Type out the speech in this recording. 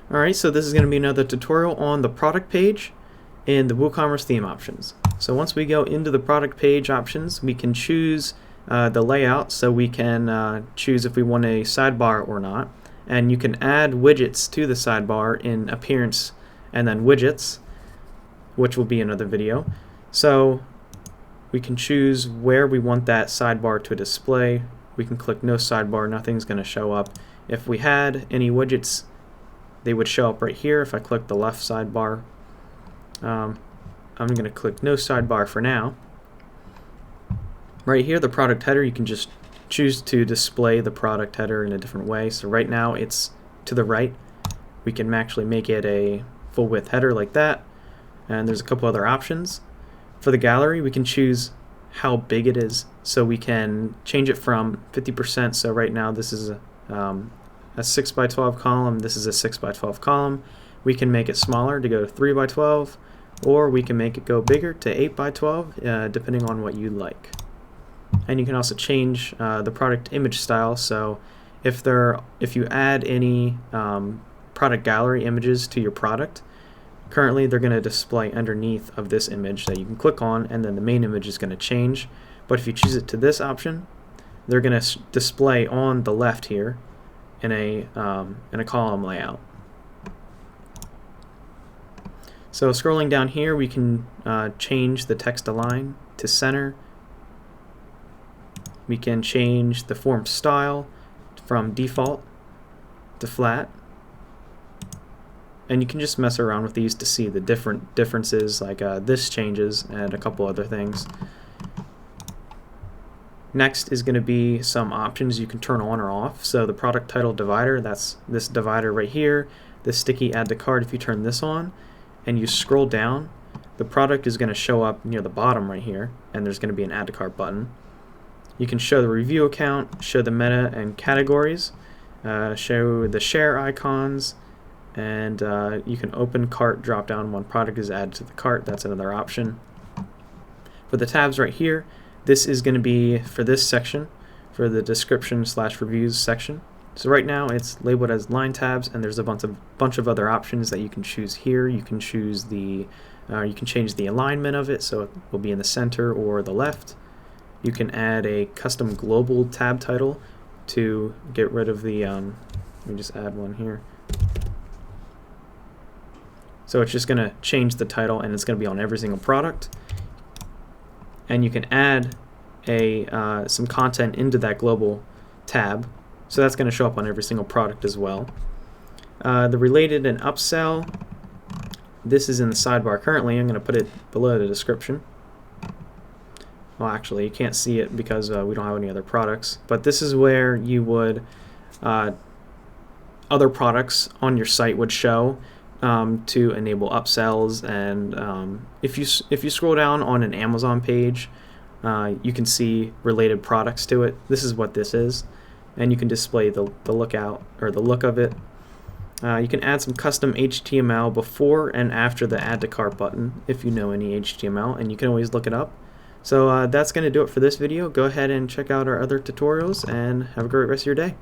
Alright, so this is going to be another tutorial on the product page in the WooCommerce theme options. So once we go into the product page options, we can choose the layout, so we can choose if we want a sidebar or not. And you can add widgets to the sidebar in appearance and then widgets, which will be another video. So we can choose where we want that sidebar to display. We can click no sidebar, nothing's going to show up. If we had any widgets, they would show up right here. If I click the left sidebar, I'm going to click no sidebar for now. Right here, the product header, you can just choose to display the product header in a different way. So right now it's to the right. We can actually make it a full width header like that. And there's a couple other options. For the gallery, we can choose how big it is. So we can change it from 50%. So right now this is a 6x12 column, this is a 6x12 column. We can make it smaller to go to 3x12, or we can make it go bigger to 8x12, depending on what you like. And you can also change the product image style. So if you add any product gallery images to your product, currently they're going to display underneath of this image that you can click on, and then the main image is going to change. But if you choose it to this option, they're going to display on the left here in a column layout. So scrolling down here, we can change the text align to center. We can change the form style from default to flat. And you can just mess around with these to see the differences, like this changes and a couple other things. Next is going to be some options you can turn on or off. So the product title divider, that's this divider right here, this sticky add to cart. If you turn this on and you scroll down, the product is going to show up near the bottom right here, and there's going to be an add to cart button. You can show the review account, show the meta and categories, show the share icons, and you can open cart drop down when product is added to the cart. That's another option. For the tabs right here, this is going to be for this section, for the description/reviews section. So right now it's labeled as line tabs, and there's a bunch of other options that you can choose here. You can choose you can change the alignment of it, so it will be in the center or the left. You can add a custom global tab title to get rid of the. Let me just add one here. So it's just going to change the title, and it's going to be on every single product. And you can add some content into that global tab, so that's going to show up on every single product as well. The related and upsell, this is in the sidebar currently. I'm going to put it below the description. Well, actually, you can't see it because we don't have any other products, but this is where you would other products on your site would show to enable upsells. And if you scroll down on an Amazon page, you can see related products to it. This is what this is, and you can display the look of it. You can add some custom HTML before and after the add to cart button if you know any HTML, and you can always look it up. So that's going to do it for this video. Go ahead and check out our other tutorials, and have a great rest of your day.